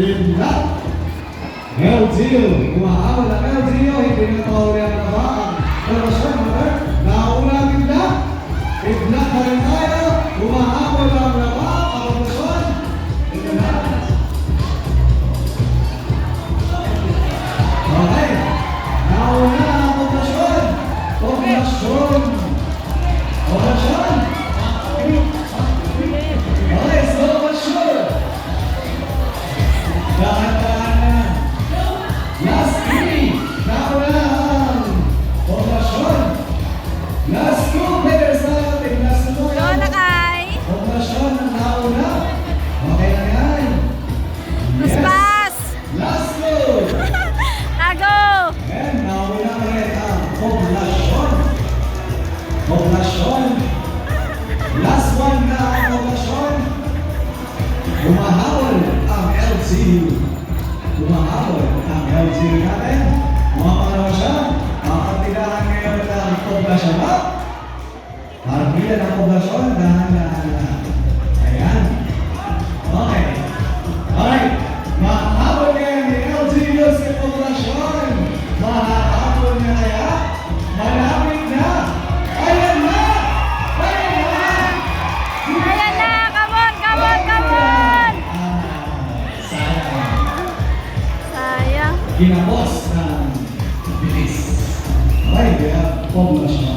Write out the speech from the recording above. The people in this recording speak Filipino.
Pinlat. LGU. Umahabol ang LGU. Hindi na pauli ang nabaan. Promosyon, brother. Nauna Pinlat. Pinlat pa rin tayo. Umahabol ang nabaan. Promosyon. Pinlat. Okay. Nauna ang promosyon. Promosyon. Promosyon. Okay, so much sure. Dahan-dahan na. Last three. Nauna ang promosyon. Last two players na natin. Last two. Go na kay. Promosyon ang nauna. Okay na yan. Paspas. Last two. Tago. And nauna rin ang promosyon. Promosyon. Last one na ang promosyon. Humahabol ang LGU. Humahabol ang LGU natin. Mga promosyon, makakatigahan ngayon ng poblasyon ba? Parang bilan ang poblasyon, dahan-dahan lang. Ayan. Okay. Alright. Mahabol ngayon ni LGU sa poblasyon. Mahabol niya kaya? Malapit na. Ayan na! Ayan na! Ayan na. Come on, come on, come on. Sayang. Sayang. Ginapos ng bilis. Okay, kaya poblasyon.